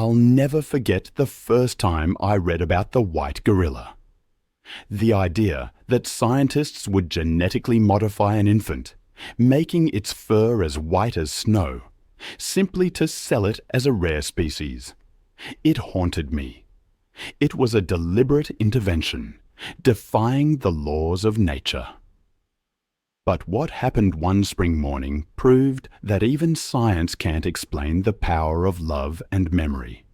I'll never forget the first time I read about the white gorilla. The idea that scientists would genetically modify an infant, making its fur as white as snow, simply to sell it as a rare species. It haunted me. It was a deliberate intervention, defying the laws of nature. But what happened one spring morning proved that even science can't explain the power of love and memory.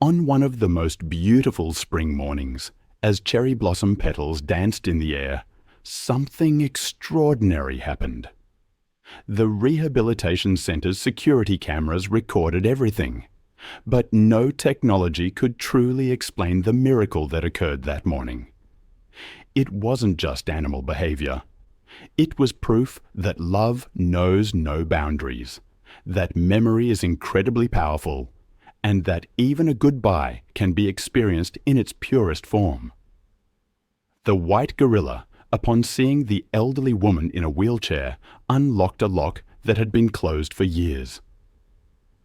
On one of the most beautiful spring mornings, as cherry blossom petals danced in the air, something extraordinary happened. The Rehabilitation Center's security cameras recorded everything, but no technology could truly explain the miracle that occurred that morning. It wasn't just animal behavior. It was proof that love knows no boundaries, that memory is incredibly powerful, and that even a goodbye can be experienced in its purest form. The white gorilla, upon seeing the elderly woman in a wheelchair, unlocked a lock that had been closed for years.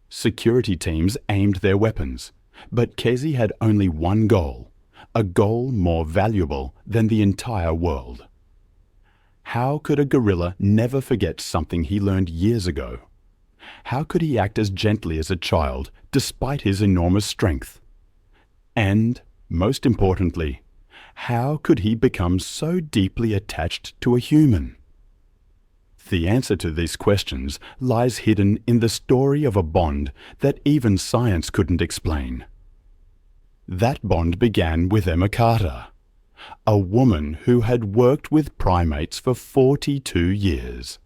Security teams aimed their weapons, but Kesi had only one goal, a goal more valuable than the entire world. How could a gorilla never forget something he learned years ago? How could he act as gently as a child despite his enormous strength? And, most importantly, how could he become so deeply attached to a human? The answer to these questions lies hidden in the story of a bond that even science couldn't explain. That bond began with Emma Carter, a woman who had worked with primates for 42 years.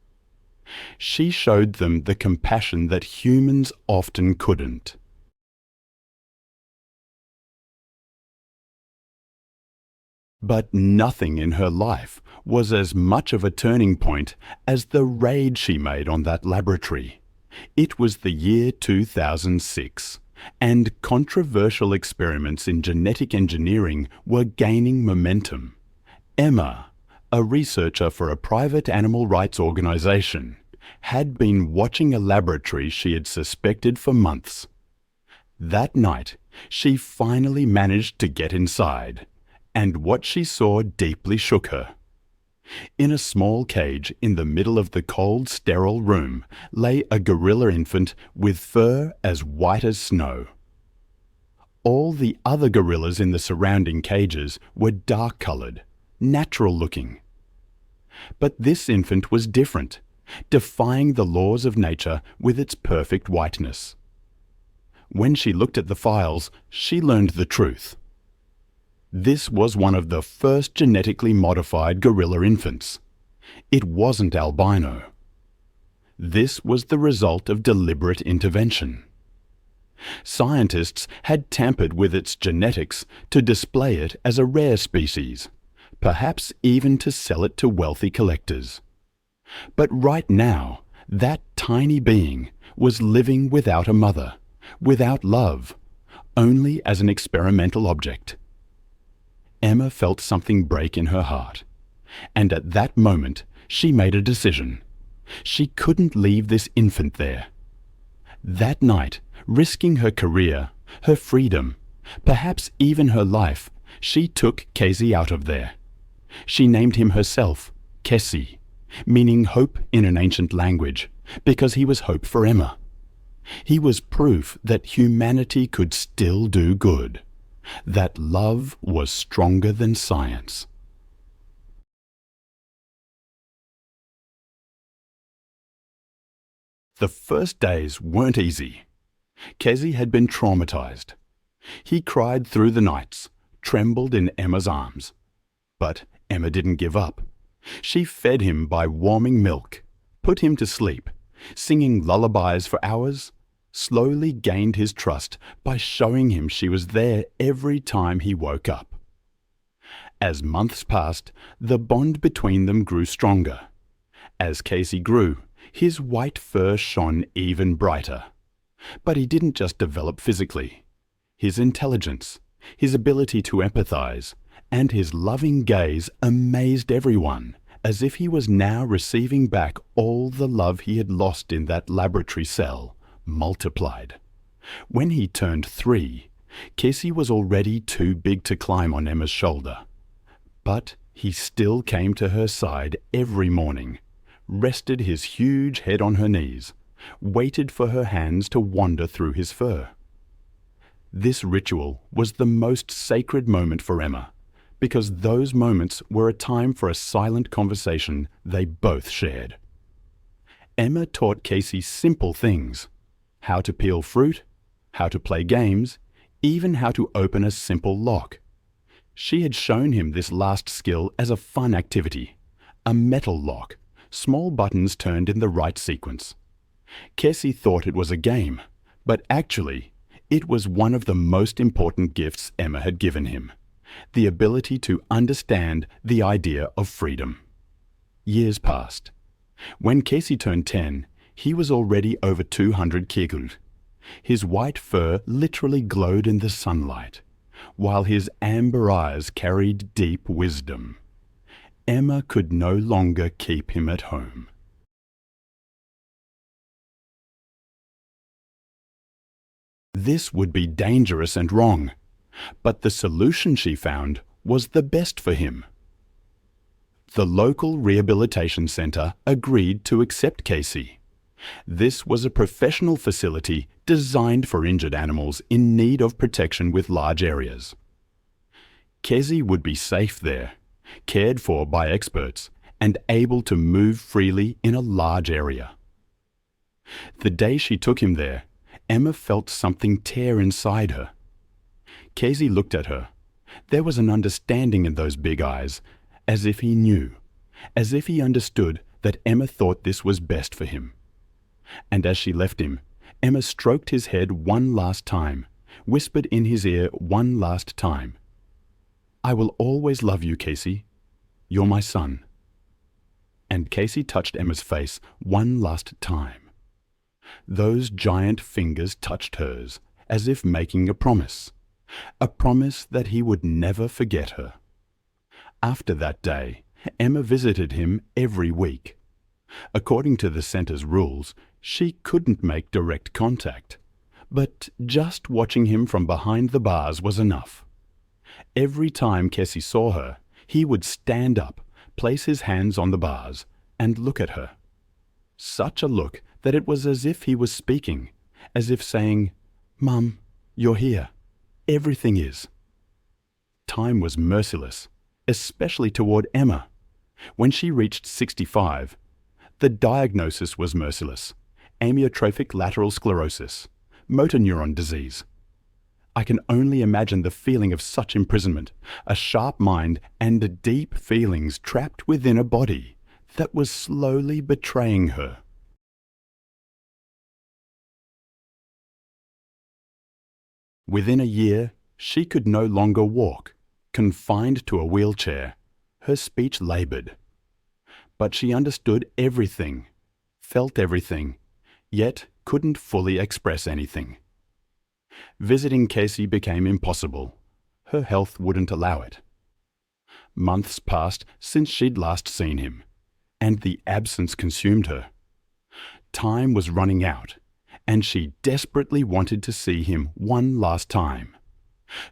She showed them the compassion that humans often couldn't. But nothing in her life was as much of a turning point as the raid she made on that laboratory. It was the year 2006, and controversial experiments in genetic engineering were gaining momentum. Emma, a researcher for a private animal rights organization, had been watching a laboratory she had suspected for months. That night, she finally managed to get inside, and what she saw deeply shook her. In a small cage in the middle of the cold, sterile room lay a gorilla infant with fur as white as snow. All the other gorillas in the surrounding cages were dark-colored, natural-looking. But this infant was different, defying the laws of nature with its perfect whiteness. When she looked at the files, she learned the truth. This was one of the first genetically modified gorilla infants. It wasn't albino. This was the result of deliberate intervention. Scientists had tampered with its genetics to display it as a rare species, perhaps even to sell it to wealthy collectors. But right now, that tiny being was living without a mother, without love, only as an experimental object. Emma felt something break in her heart, and at that moment she made a decision. She couldn't leave this infant there. That night, risking her career, her freedom, perhaps even her life, she took Kesi out of there. She named him herself Kesi, meaning hope in an ancient language, because he was hope for Emma. He was proof that humanity could still do good, that love was stronger than science. The first days weren't easy. Kesi had been traumatized. He cried through the nights, trembled in Emma's arms. But Emma didn't give up. She fed him by warming milk, put him to sleep, singing lullabies for hours, slowly gained his trust by showing him she was there every time he woke up. As months passed, the bond between them grew stronger. As Kesi grew, his white fur shone even brighter. But he didn't just develop physically. His intelligence, his ability to empathize, and his loving gaze amazed everyone, as if he was now receiving back all the love he had lost in that laboratory cell, multiplied. When he turned 3, Kesi was already too big to climb on Emma's shoulder. But he still came to her side every morning, rested his huge head on her knees, waited for her hands to wander through his fur. This ritual was the most sacred moment for Emma, because those moments were a time for a silent conversation they both shared. Emma taught Kesi simple things: how to peel fruit, how to play games, even how to open a simple lock. She had shown him this last skill as a fun activity, a metal lock, small buttons turned in the right sequence. Kesi thought it was a game, but actually, it was one of the most important gifts Emma had given him: the ability to understand the idea of freedom. Years passed. When Kesi turned 10, he was already over 200 kg. His white fur literally glowed in the sunlight, while his amber eyes carried deep wisdom. Emma could no longer keep him at home. This would be dangerous and wrong, but the solution she found was the best for him. The local rehabilitation centre agreed to accept Kesi. This was a professional facility designed for injured animals in need of protection with large areas. Kesi would be safe there, cared for by experts, and able to move freely in a large area. The day she took him there, Emma felt something tear inside her. Kesi looked at her. There was an understanding in those big eyes, as if he knew, as if he understood that Emma thought this was best for him. And as she left him, Emma stroked his head one last time, whispered in his ear one last time, "I will always love you, Kesi. You're my son." And Kesi touched Emma's face one last time. Those giant fingers touched hers, as if making a promise that he would never forget her. After that day, Emma visited him every week. According to the centre's rules, she couldn't make direct contact, but just watching him from behind the bars was enough. Every time Kesi saw her, he would stand up, place his hands on the bars, and look at her. Such a look that it was as if he was speaking, as if saying, "Mum, you're here. Everything is." Time was merciless, especially toward Emma. When she reached 65, the diagnosis was merciless: amyotrophic lateral sclerosis, motor neuron disease. I can only imagine the feeling of such imprisonment, a sharp mind and deep feelings trapped within a body that was slowly betraying her. Within a year, she could no longer walk, confined to a wheelchair. Her speech labored. But she understood everything, felt everything, yet couldn't fully express anything. Visiting Kesi became impossible. Her health wouldn't allow it. Months passed since she'd last seen him, and the absence consumed her. Time was running out, and she desperately wanted to see him one last time.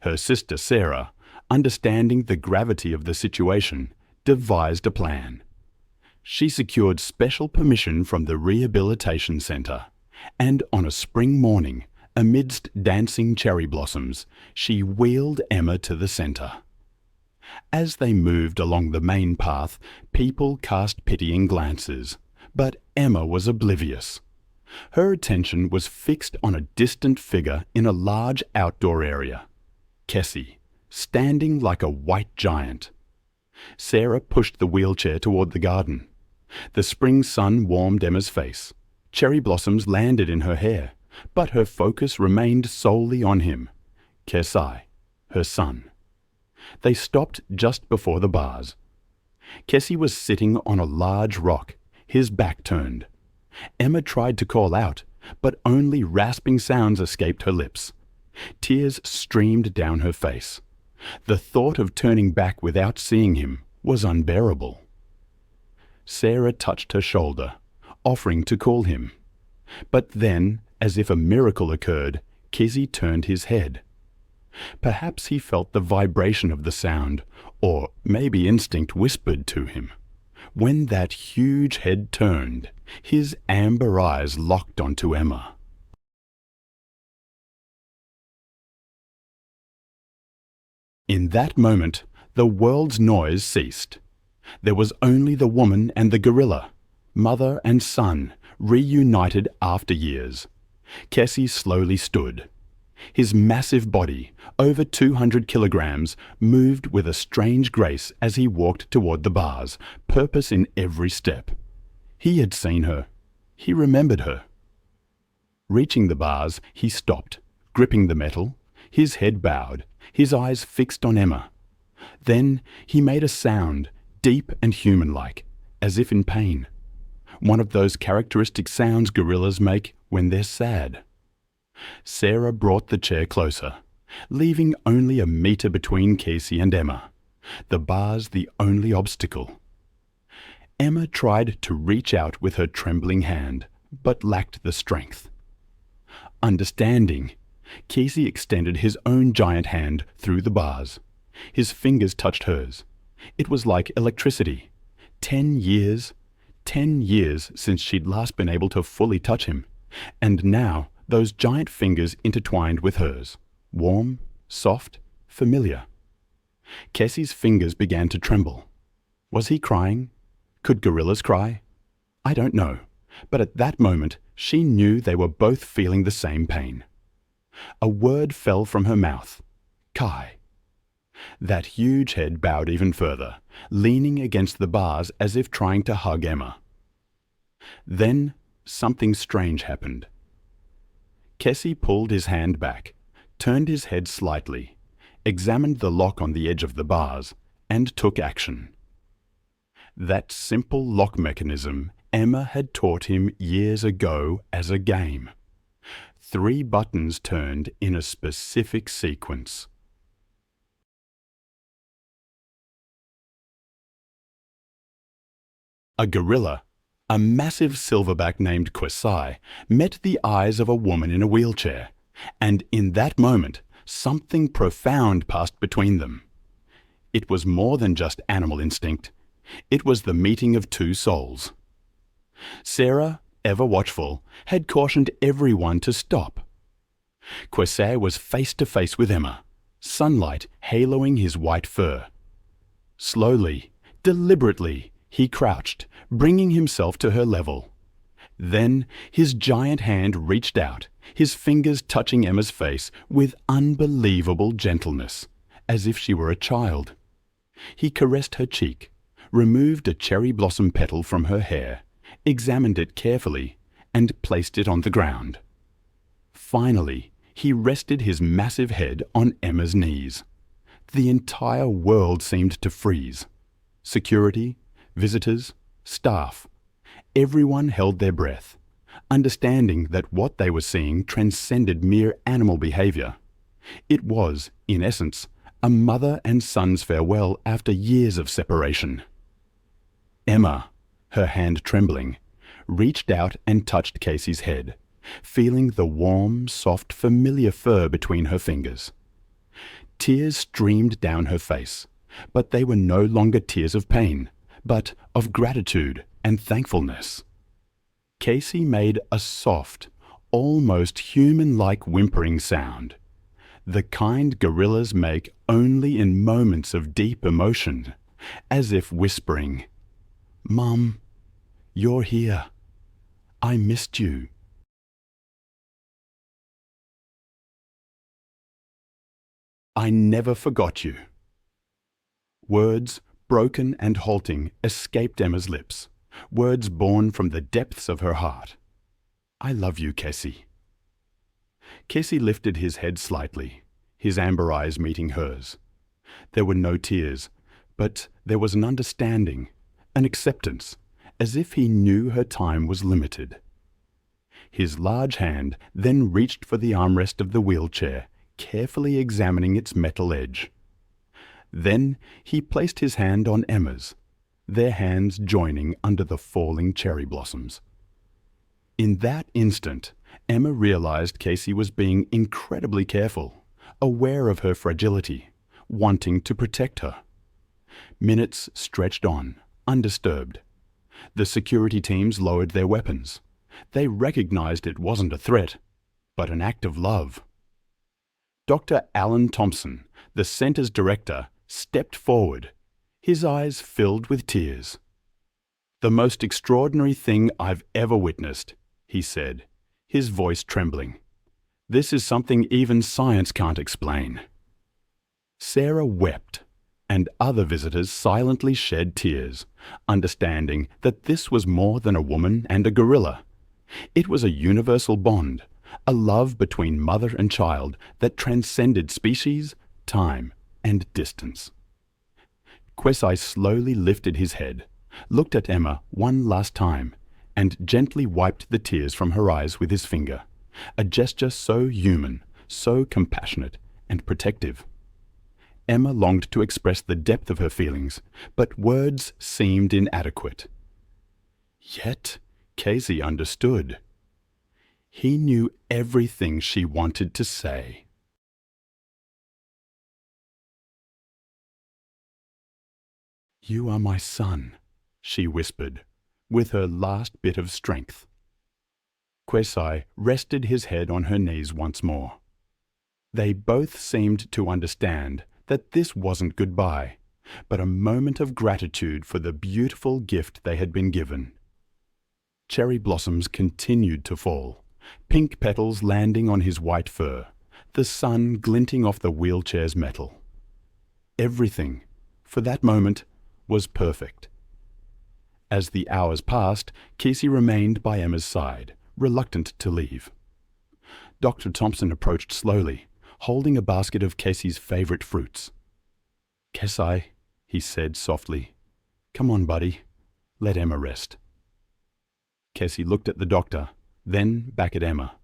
Her sister Sarah, understanding the gravity of the situation, devised a plan. She secured special permission from the rehabilitation centre, and on a spring morning, amidst dancing cherry blossoms, she wheeled Emma to the centre. As they moved along the main path, people cast pitying glances, but Emma was oblivious. Her attention was fixed on a distant figure in a large outdoor area, Kesi, standing like a white giant. Sarah pushed the wheelchair toward the garden. The spring sun warmed Emma's face. Cherry blossoms landed in her hair, but her focus remained solely on him, Kesi, her son. They stopped just before the bars. Kesi was sitting on a large rock, his back turned. Emma tried to call out, but only rasping sounds escaped her lips. Tears streamed down her face. The thought of turning back without seeing him was unbearable. Sarah touched her shoulder, offering to call him. But then, as if a miracle occurred, Kesi turned his head. Perhaps he felt the vibration of the sound, or maybe instinct whispered to him. When that huge head turned, his amber eyes locked onto Emma. In that moment, the world's noise ceased. There was only the woman and the gorilla, mother and son, reunited after years. Kesi slowly stood. His massive body, over 200 kilograms, moved with a strange grace as he walked toward the bars, purpose in every step. He had seen her. He remembered her. Reaching the bars, he stopped, gripping the metal, his head bowed, his eyes fixed on Emma. Then he made a sound, deep and human-like, as if in pain. One of those characteristic sounds gorillas make when they're sad. Sarah brought the chair closer, leaving only a meter between Kesi and Emma, the bars the only obstacle. Emma tried to reach out with her trembling hand, but lacked the strength. Understanding, Kesi extended his own giant hand through the bars. His fingers touched hers. It was like electricity. 10 years since she'd last been able to fully touch him, and now those giant fingers intertwined with hers, warm, soft, familiar. Kesi's fingers began to tremble. Was he crying? Could gorillas cry? I don't know, but at that moment she knew they were both feeling the same pain. A word fell from her mouth. Kai. That huge head bowed even further, leaning against the bars as if trying to hug Emma. Then something strange happened. Kesi pulled his hand back, turned his head slightly, examined the lock on the edge of the bars, and took action. That simple lock mechanism Emma had taught him years ago as a game. 3 buttons turned in a specific sequence. A gorilla, a massive silverback named Kesi, met the eyes of a woman in a wheelchair, and in that moment, something profound passed between them. It was more than just animal instinct. It was the meeting of 2 souls. Sarah, ever watchful, had cautioned everyone to stop. Kesi was face to face with Emma, sunlight haloing his white fur. Slowly, deliberately, he crouched, bringing himself to her level. Then his giant hand reached out, his fingers touching Emma's face with unbelievable gentleness, as if she were a child. He caressed her cheek, removed a cherry blossom petal from her hair, examined it carefully, and placed it on the ground. Finally, he rested his massive head on Emma's knees. The entire world seemed to freeze. Security, visitors, staff, everyone held their breath, understanding that what they were seeing transcended mere animal behavior. It was, in essence, a mother and son's farewell after years of separation. Emma, her hand trembling, reached out and touched Kesi's head, feeling the warm, soft, familiar fur between her fingers. Tears streamed down her face, but they were no longer tears of pain, but of gratitude and thankfulness. Kesi made a soft, almost human-like whimpering sound, the kind gorillas make only in moments of deep emotion, as if whispering, "Mum, you're here. I missed you." I never forgot you. Words, broken and halting, escaped Emma's lips, words born from the depths of her heart. I love you, Kesi. Kesi lifted his head slightly, his amber eyes meeting hers. There were no tears, but there was an understanding, an acceptance, as if he knew her time was limited. His large hand then reached for the armrest of the wheelchair, carefully examining its metal edge. Then he placed his hand on Emma's, their hands joining under the falling cherry blossoms. In that instant, Emma realized Kesi was being incredibly careful, aware of her fragility, wanting to protect her. Minutes stretched on, undisturbed. The security teams lowered their weapons. They recognized it wasn't a threat, but an act of love. Dr. Alan Thompson, the center's director, stepped forward, his eyes filled with tears. "The most extraordinary thing I've ever witnessed," he said, his voice trembling. "This is something even science can't explain." Sarah wept, and other visitors silently shed tears, understanding that this was more than a woman and a gorilla. It was a universal bond, a love between mother and child that transcended species, time, and distance. Kesi slowly lifted his head, looked at Emma one last time, and gently wiped the tears from her eyes with his finger, a gesture so human, so compassionate and protective. Emma longed to express the depth of her feelings, but words seemed inadequate. Yet Kesi understood. He knew everything she wanted to say. "You are my son," she whispered, with her last bit of strength. Kesi rested his head on her knees once more. They both seemed to understand that this wasn't goodbye, but a moment of gratitude for the beautiful gift they had been given. Cherry blossoms continued to fall, pink petals landing on his white fur, the sun glinting off the wheelchair's metal. Everything, for that moment, was perfect. As the hours passed, Kesi remained by Emma's side, reluctant to leave. Dr. Thompson approached slowly, holding a basket of Kesi's favorite fruits. "Kesi," he said softly, "come on, buddy. Let Emma rest." Kesi looked at the doctor, then back at Emma,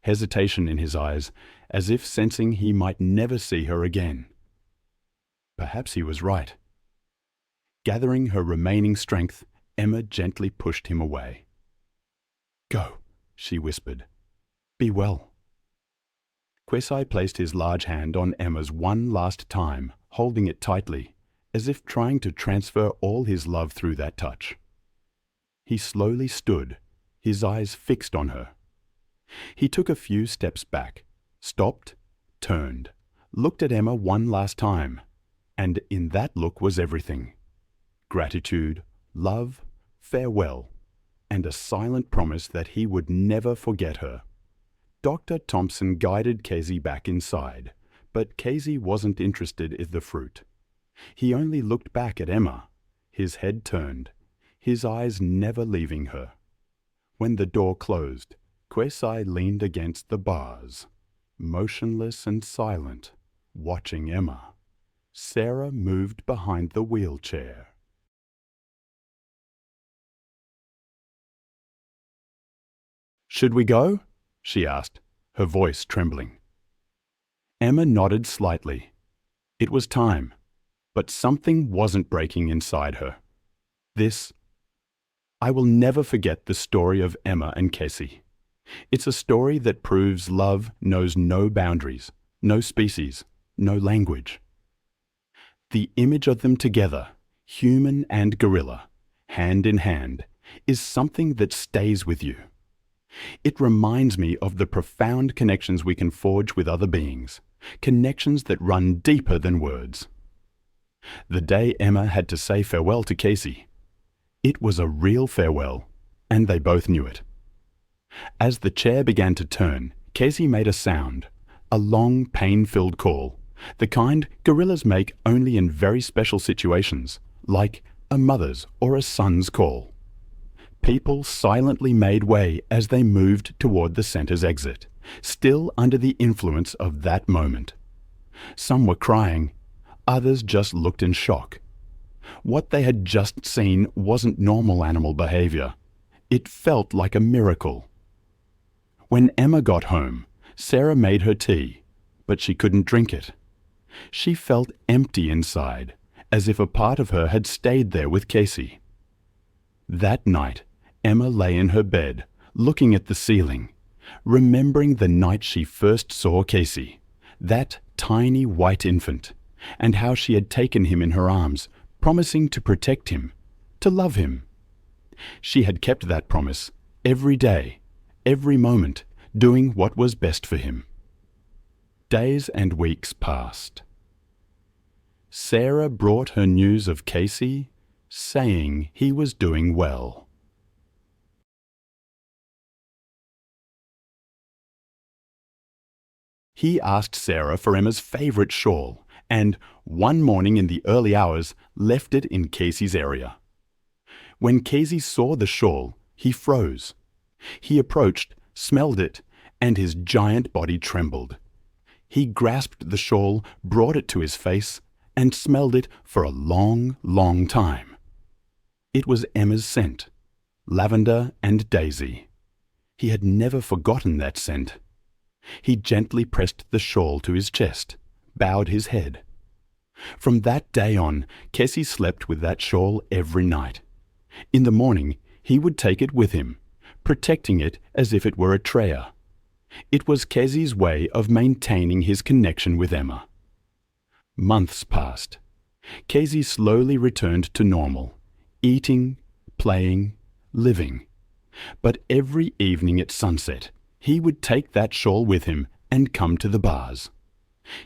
hesitation in his eyes, as if sensing he might never see her again. Perhaps he was right. Gathering her remaining strength, Emma gently pushed him away. "Go," she whispered. "Be well." Kesi placed his large hand on Emma's one last time, holding it tightly, as if trying to transfer all his love through that touch. He slowly stood, his eyes fixed on her. He took a few steps back, stopped, turned, looked at Emma one last time, and in that look was everything. Gratitude, love, farewell, and a silent promise that he would never forget her. Dr. Thompson guided Kesi back inside, but Kesi wasn't interested in the fruit. He only looked back at Emma, his head turned, his eyes never leaving her. When the door closed, Kesi leaned against the bars, motionless and silent, watching Emma. Sarah moved behind the wheelchair. "Should we go?" she asked, her voice trembling. Emma nodded slightly. It was time, but something wasn't breaking inside her. I will never forget the story of Emma and Kesi. It's a story that proves love knows no boundaries, no species, no language. The image of them together, human and gorilla, hand in hand, is something that stays with you. It reminds me of the profound connections we can forge with other beings, connections that run deeper than words. The day Emma had to say farewell to Kesi, it was a real farewell, and they both knew it. As the chair began to turn, Kesi made a sound, a long, pain-filled call, the kind gorillas make only in very special situations, like a mother's or a son's call. People silently made way as they moved toward the center's exit, still under the influence of that moment. Some were crying, others just looked in shock. What they had just seen wasn't normal animal behavior. It felt like a miracle. When Emma got home, Sarah made her tea, but she couldn't drink it. She felt empty inside, as if a part of her had stayed there with Kesi. That night, Emma lay in her bed, looking at the ceiling, remembering the night she first saw Kesi, that tiny white infant, and how she had taken him in her arms, promising to protect him, to love him. She had kept that promise every day, every moment, doing what was best for him. Days and weeks passed. Sarah brought her news of Kesi, saying he was doing well. He asked Sarah for Emma's favourite shawl, and one morning in the early hours left it in Kesi's area. When Kesi saw the shawl, he froze. He approached, smelled it, and his giant body trembled. He grasped the shawl, brought it to his face, and smelled it for a long, long time. It was Emma's scent, lavender and daisy. He had never forgotten that scent. He gently pressed the shawl to his chest, bowed his head. From that day on, Kesi slept with that shawl every night. In the morning, he would take it with him, protecting it as if it were a treasure. It was Kesi's way of maintaining his connection with Emma. Months passed. Kesi slowly returned to normal, eating, playing, living. But every evening at sunset, he would take that shawl with him and come to the bars.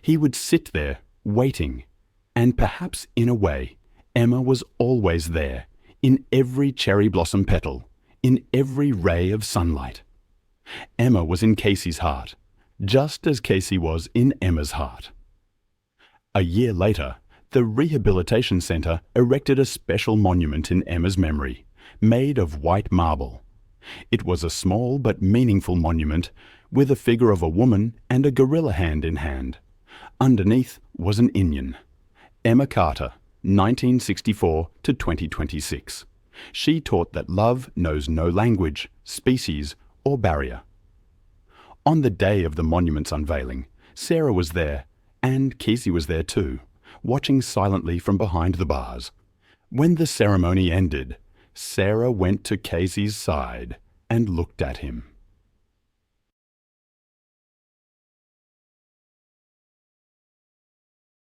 He would sit there, waiting, and perhaps in a way, Emma was always there, in every cherry blossom petal, in every ray of sunlight. Emma was in Kesi's heart, just as Kesi was in Emma's heart. A year later, the Rehabilitation Centre erected a special monument in Emma's memory, made of white marble. It was a small but meaningful monument with a figure of a woman and a gorilla hand in hand. Underneath was an Indian. Emma Carter, 1964 to 2026. She taught that love knows no language, species, or barrier. On the day of the monument's unveiling, Sarah was there, and Kesi was there too, watching silently from behind the bars. When the ceremony ended, Sarah went to Kesi's side and looked at him.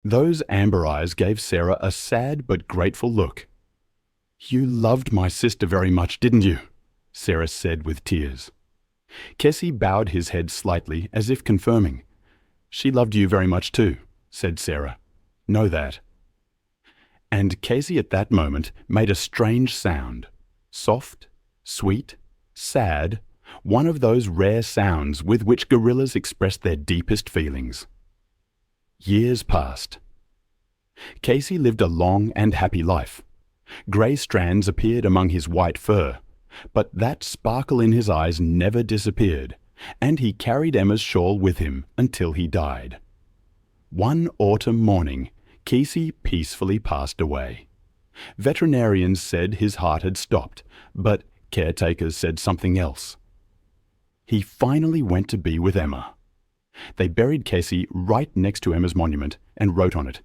Those amber eyes gave Sarah a sad but grateful look. "You loved my sister very much, didn't you?" Sarah said with tears. Kesi bowed his head slightly as if confirming. "She loved you very much too," said Sarah. "Know that." And Kesi at that moment made a strange sound. Soft, sweet, sad, one of those rare sounds with which gorillas express their deepest feelings. Years passed. Kesi lived a long and happy life. Grey strands appeared among his white fur, but that sparkle in his eyes never disappeared, and he carried Emma's shawl with him until he died. One autumn morning, Kesi peacefully passed away. Veterinarians said his heart had stopped, but caretakers said something else. He finally went to be with Emma. They buried Kesi right next to Emma's monument and wrote on it,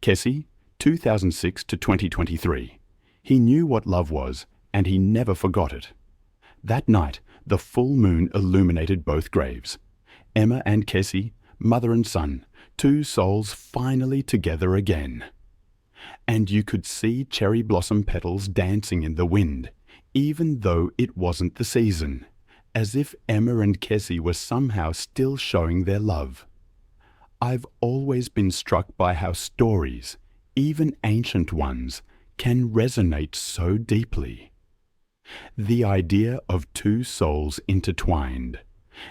"Kesi, 2006 to 2023. He knew what love was, and he never forgot it." That night, the full moon illuminated both graves. Emma and Kesi, mother and son, two souls finally together again. And you could see cherry blossom petals dancing in the wind, even though it wasn't the season, as if Emma and Kesi were somehow still showing their love. I've always been struck by how stories, even ancient ones, can resonate so deeply. The idea of two souls intertwined,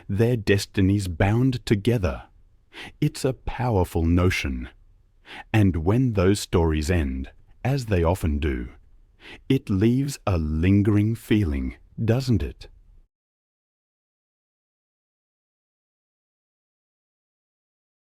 their destinies bound together. It's a powerful notion. And when those stories end, as they often do, it leaves a lingering feeling, doesn't it?